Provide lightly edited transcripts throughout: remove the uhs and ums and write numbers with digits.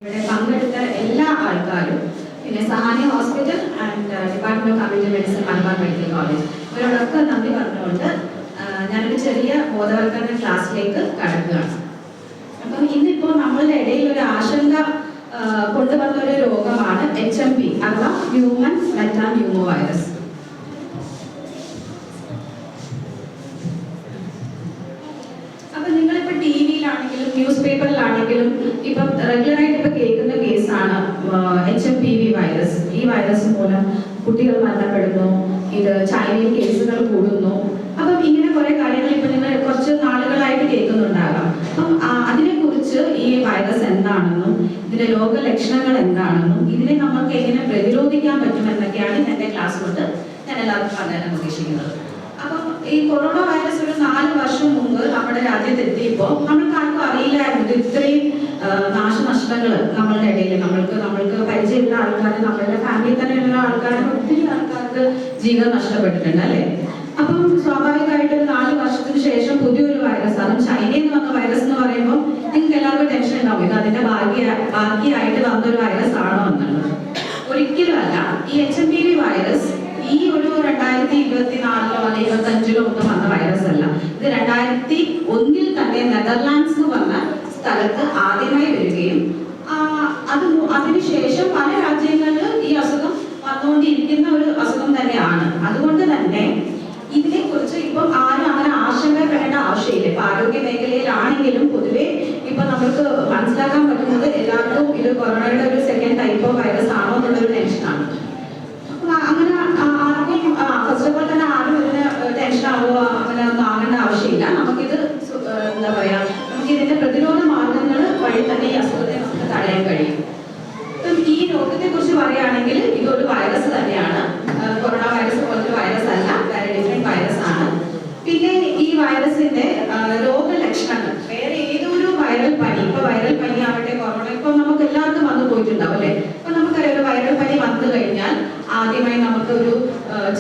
ഇവിടെ പങ്കെടുത്ത എല്ലാ ആൾക്കാരും പിന്നെ Sahani hospital and department of community medicine Malabar medical college ഇവരോടൊക്കെ നന്ദി പറഞ്ഞുകൊണ്ട് ഞാനൊരു ചെറിയ ബോധവൽക്കരണ ക്ലാസ്സിലേക്ക് കടക്കുകയാണ്. അപ്പം ഇന്നിപ്പോൾ നമ്മളുടെ ഇടയിൽ ഒരു ആശങ്ക കൊണ്ടുവന്ന ഒരു രോഗമാണ് HMP അഥവാ ഹ്യൂമൻ മെറ്റാന്യൂമോ വൈറസ്. അപ്പൊ നിങ്ങളിപ്പോ ടിവിയിലാണെങ്കിലും ന്യൂസ് പേപ്പറിലാണെങ്കിലും ഇപ്പൊ റെഗുലറായിട്ട് ഇപ്പൊ കേൾക്കുന്ന കേസാണ് HMPV വൈറസ്. ഈ വൈറസ് മൂലം കുട്ടികൾ മരണപ്പെടുന്നു, ഇത് ചൈനയിൽ കേസുകൾ കൂടുന്നു. അപ്പം ഇങ്ങനെ കുറെ കാര്യങ്ങൾ ഇപ്പൊ നിങ്ങൾ കുറച്ച് നാളുകളായിട്ട് കേൾക്കുന്നുണ്ടാകാം. അപ്പം അതിനെക്കുറിച്ച് ഈ വൈറസ് എന്താണെന്നും ഇതിന്റെ രോഗലക്ഷണങ്ങൾ എന്താണെന്നും ഇതിനെ നമുക്ക് എങ്ങനെ പ്രതിരോധിക്കാൻ പറ്റുമെന്നൊക്കെയാണ് എന്റെ ക്ലാസ് കൊണ്ട് ഞാൻ എല്ലാവർക്കും പറയാൻ ഉദ്ദേശിക്കുന്നത്. അപ്പം ഈ കൊറോണ വൈറസ് ഒരു 4 വർഷം മുമ്പ് നമ്മുടെ രാജ്യത്ത് എത്തിയപ്പോൾ നമ്മൾക്ക് ആർക്കും അറിയില്ലായിരുന്നു ഇത്രയും നാശനഷ്ടങ്ങൾ നമ്മളുടെ ഇടയിൽ നമ്മൾക്ക് പരിചയമുള്ള ആൾക്കാർ, നമ്മളുടെ ഫാമിലി തന്നെയുള്ള ആൾക്കാർ, ഒത്തിരി ആൾക്കാർക്ക് ജീവൻ നഷ്ടപ്പെട്ടിട്ടുണ്ട് അല്ലേ. അപ്പം സ്വാഭാവികമായിട്ട് ഒരു 4 വർഷത്തിന് ശേഷം പുതിയൊരു വൈറസ്, അതും ചൈനയിൽ നിന്ന് വന്ന വൈറസ് എന്ന് പറയുമ്പോൾ നിങ്ങൾക്ക് എല്ലാവർക്കും ടെൻഷൻ ഉണ്ടാവും, ഇത് അതിന്റെ ബാക്കിയായിട്ട് വന്നൊരു വൈറസ് ആണോ എന്നുള്ളത്. ഒരിക്കലും അല്ല. ഈ HMPV വൈറസ് ഈ ഒരു 2024 അല്ലെങ്കിൽ 2025 ഒന്നും വന്ന വൈറസ് അല്ല. ഇത് 2001 തന്നെ നെതർലാൻഡ്സ് എന്ന് പറഞ്ഞ സ്ഥലത്ത് ആദ്യമായി വരികയും അതിനുശേഷം പല രാജ്യങ്ങളിൽ ഈ അസുഖം വന്നുകൊണ്ടിരിക്കുന്ന ഒരു അസുഖം തന്നെയാണ്. അതുകൊണ്ട് തന്നെ ഇതിനെ കുറിച്ച് ഇപ്പം ആരും അങ്ങനെ ആശങ്കപ്പെടേണ്ട ആവശ്യമില്ല. ഇപ്പൊ ആരോഗ്യ മേഖലയിലാണെങ്കിലും പൊതുവെ ഇപ്പൊ നമുക്ക് മനസ്സിലാക്കാൻ പറ്റുന്നത് എല്ലാവർക്കും ഇത് കൊറോണയുടെ ഒരു സെക്കൻഡ് ടൈപ്പ് ഓഫ് വൈറസ് ആണോ എന്നുള്ളൊരു ടെൻഷനാണ്. അങ്ങനെ ആർക്കും ഫസ്റ്റ് ഓഫ് ഓൾ തന്നെ ആരും ഇതിന് ടെൻഷൻ ആവുക അങ്ങനെ ഒന്നും ആകേണ്ട ആവശ്യമില്ല. നമുക്കിത് എന്താ പറയാ, നമുക്ക് ഇതിന്റെ പ്രതിരോധ മാർഗങ്ങൾ വഴി തന്നെ ഈ അസുഖത്തെ നമുക്ക് തടയാൻ കഴിയും. ഈ രോഗത്തെ കുറിച്ച് പറയുകയാണെങ്കിൽ ഇതൊരു വൈറസ് തന്നെയാണ്. കൊറോണ വൈറസ് പോലത്തെ വൈറസ് അല്ല, വേറെ ഡിഫറെന്റ് വൈറസ് ആണ്. പിന്നെ ഈ വൈറസിന്റെ രോഗലക്ഷണങ്ങൾ വേറെ ഏതൊരു വൈറൽ പനി, ഇപ്പൊ വൈറൽ പനി ആവട്ടെ കൊറോണ, ഇപ്പൊ നമുക്ക് എല്ലാവർക്കും വന്നു പോയിട്ടുണ്ടാവും അല്ലെ. അപ്പൊ നമുക്കറിയാം ഒരു വൈറൽ പനി വന്നു കഴിഞ്ഞാൽ ആദ്യമായി നമുക്കൊരു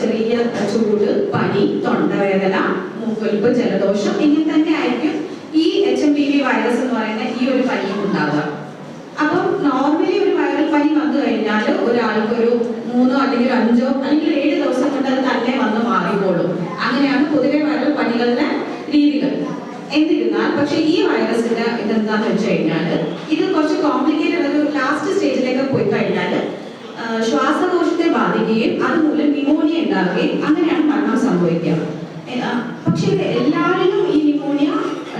ചെറിയ ചൂട്, പനി, തൊണ്ടവേദന, മൂക്കൊലിപ്പ്, ജലദോഷം ഇങ്ങനെ തന്നെ ആയിരിക്കും ഈ HMPV വൈറസ് എന്ന് പറയുന്ന ഈ ഒരു പനിയും ഉണ്ടാവുക. അപ്പം നോർമലി ഒരു വൈറൽ പനി വന്നു കഴിഞ്ഞാൽ ഒരാൾക്ക് ഒരു 3 അല്ലെങ്കിൽ 5 അല്ലെങ്കിൽ 7 ദിവസം കൊണ്ട് അത് തന്നെ വന്ന് മാറിക്കോളും. അങ്ങനെയാണ് പൊതുവെ വൈറൽ പനികളുടെ രീതികൾ. എന്നിരുന്നാൽ പക്ഷെ ഈ വൈറസിന്റെ ഇതെന്താന്ന് വെച്ച് കഴിഞ്ഞാൽ ഇത് കുറച്ച് കോംപ്ലിക്കേറ്റഡ്, ഒരു ലാസ്റ്റ് സ്റ്റേജിലേക്ക് പോയി കഴിഞ്ഞാൽ ശ്വാസകോശത്തെ ബാധിക്കുകയും അതുമൂലം ന്യൂമോണിയ ഉണ്ടാവുകയും അങ്ങനെയാണ് മരണം സംഭവിക്കുക. പക്ഷെ ഇത് എല്ലാവരിലും ഈ ന്യൂമോണിയ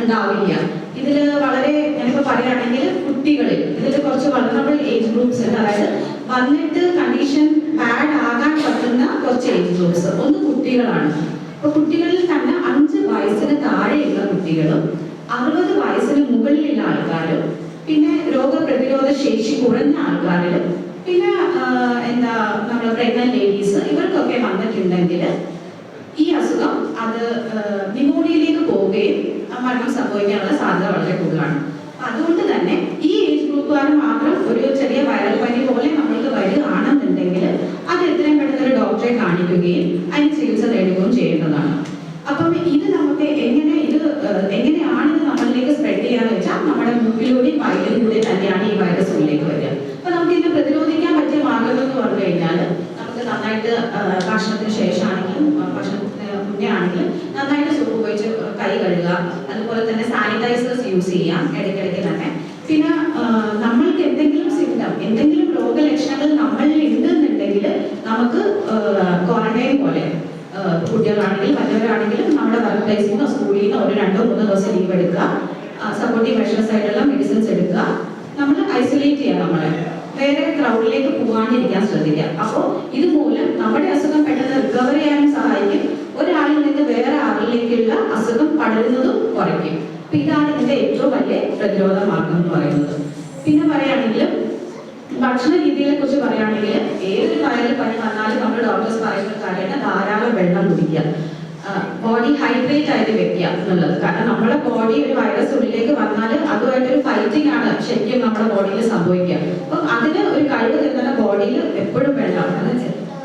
ഉണ്ടാവില്ല. ഇതില് വളരെ ഞാനിപ്പോ പറയുകയാണെങ്കിൽ കുട്ടികളിൽ ഇതിൽ കുറച്ച് വൾനറബിൾ ഏജ് ഗ്രൂപ്പ്സ് ഉണ്ട്. അതായത് വന്നിട്ട് കണ്ടീഷൻ ബാഡ് ആകാൻ പറ്റുന്ന കുറച്ച് ഏജ് ഗ്രൂപ്പ്സ്. ഒന്ന് കുട്ടികളാണ്. അപ്പൊ കുട്ടികളിൽ തന്നെ 5 വയസ്സിന് താഴെയുള്ള കുട്ടികളും 60 വയസ്സിന് മുകളിലുള്ള ആൾക്കാരും പിന്നെ രോഗപ്രതിരോധ ശേഷി കുറഞ്ഞ ആൾക്കാരിലും പിന്നെ നമ്മുടെ പ്രഗ്നന്റ് ലേഡീസ് ഇവർക്കൊക്കെ വന്നിട്ടുണ്ടെങ്കിൽ ഈ അസുഖം അത് ന്യൂമോണിയയിലേക്ക് പോവുകയും മരണം സംഭവിക്കാനുള്ള സാധ്യത വളരെ കൂടുതലാണ്. അതുകൊണ്ട് തന്നെ ഈ ഏജ് ഗ്രൂപ്പുകാർ മാത്രം ഒരു ചെറിയ വൈറൽ പനി പോലെ നമ്മൾക്ക് വരികയാണെന്നുണ്ടെങ്കിൽ അത് എത്രയും പെട്ടെന്ന് ഒരു ഡോക്ടറെ കാണിക്കുകയും അതിന് ചികിത്സ നേടുകയും ചെയ്യേണ്ടതാണ്. അപ്പം ഇത് നമുക്ക് എങ്ങനെയാണ് ഇത് നമ്മളിലേക്ക് സ്പ്രെഡ് ചെയ്യാന്ന് വെച്ചാൽ നമ്മുടെ മൂക്കിലൂടെയും വയലിലൂടെയും തന്നെയാണ് ഈ വൈറസ് ഉള്ളിലേക്ക് വരിക. അപ്പൊ നമുക്ക് ഇതിനെ പ്രതിരോധിക്കാൻ പറ്റിയ മാർഗങ്ങൾ എന്ന് പറഞ്ഞു കഴിഞ്ഞാൽ നമുക്ക് നന്നായിട്ട് ഭക്ഷണത്തിന് ശേഷമാണെങ്കിലും ഭക്ഷണത്തിന് മുന്നേ ആണെങ്കിലും നന്നായിട്ട് സോപ്പ് ഉപയോഗിച്ച് കൈ കഴുകുക. അതുപോലെ തന്നെ സാനിറ്റൈസേഴ്സ് യൂസ് ചെയ്യാം ഇടയ്ക്കിടയ്ക്ക് തന്നെ. പിന്നെ നമ്മൾക്ക് എന്തെങ്കിലും സിംറ്റം, എന്തെങ്കിലും രോഗലക്ഷണങ്ങൾ നമ്മളിൽ ഉണ്ടെന്നുണ്ടെങ്കിൽ നമുക്ക് ക്വാറന്റൈൻ പോലെ കുട്ടികളാണെങ്കിലും വലിയവരാണെങ്കിലും നമ്മുടെ വർക്ക് പ്ലേസിൽ നിന്നോ സ്കൂളിൽ നിന്നോ ഒരു 2-3 ദിവസം ലീവ് എടുക്കുക. സപ്പോർട്ടീവ് മെഷേഴ്സ് ആയിട്ടുള്ള മെഡിസിൻസ് എടുക്കുക. നമ്മൾ ഐസൊലേറ്റ് ചെയ്യുക, നമ്മളെ വേറെ ക്രൗഡിലേക്ക് പോകാണ്ടിരിക്കാൻ ശ്രദ്ധിക്കുക. അപ്പോൾ ഇതുമൂലം നമ്മുടെ അസുഖം പെട്ടെന്ന് റിക്കവർ ചെയ്യാനും സഹായിക്കും. ഒരാളിൽ നിന്ന് വേറെ ആളിലേക്കുള്ള അസുഖം പടരുന്നതും കുറയ്ക്കും. അപ്പൊ ഇതാണ് ഇതിന്റെ ഏറ്റവും വലിയ പ്രതിരോധ മാർഗം എന്ന് പറയുന്നത്. പിന്നെ പറയുകയാണെങ്കിൽ ഭക്ഷണ രീതികളെ കുറിച്ച് പറയുകയാണെങ്കിൽ ഏതൊരു വൈറൽ പനി വന്നാലും നമ്മൾ ഡോക്ടേഴ്സ് പറയുന്ന കാര്യമാണ് ധാരാളം വെള്ളം കുടിക്കുക, ബോഡി ഹൈഡ്രേറ്റ് ആയിട്ട് വെക്കുക എന്നുള്ളത്. കാരണം നമ്മുടെ ബോഡി ഒരു വൈറസ് ഉള്ളിലേക്ക് വന്നാൽ അതുമായിട്ടൊരു ഫൈറ്റിംഗ് ആണ് ശരിക്കും നമ്മുടെ ബോഡിയിൽ സംഭവിക്കുക. അപ്പം അതിന് ഒരു കഴിവ് തരുന്ന ബോഡിയിൽ എപ്പോഴും വെള്ളം,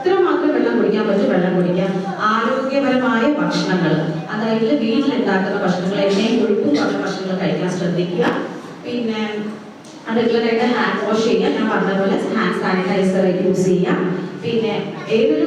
എത്രമാത്രം വെള്ളം കുടിക്കാൻ പറ്റും വെള്ളം കുടിക്കുക. ആരോഗ്യപരമായ ഭക്ഷണങ്ങൾ, അതായത് വീട്ടിലുണ്ടാക്കുന്ന ഭക്ഷണങ്ങൾ, എണ്ണയും കൊഴുപ്പും കുറഞ്ഞ ഭക്ഷണങ്ങൾ കഴിക്കാൻ ശ്രദ്ധിക്കുക. പിന്നെ റെഗുലറായിട്ട് ഹാൻഡ് വാഷ് ചെയ്യുക, ഞാൻ പറഞ്ഞ പോലെ ഹാൻഡ് സാനിറ്റൈസർ യൂസ് ചെയ്യുക. പിന്നെ ഏതൊരു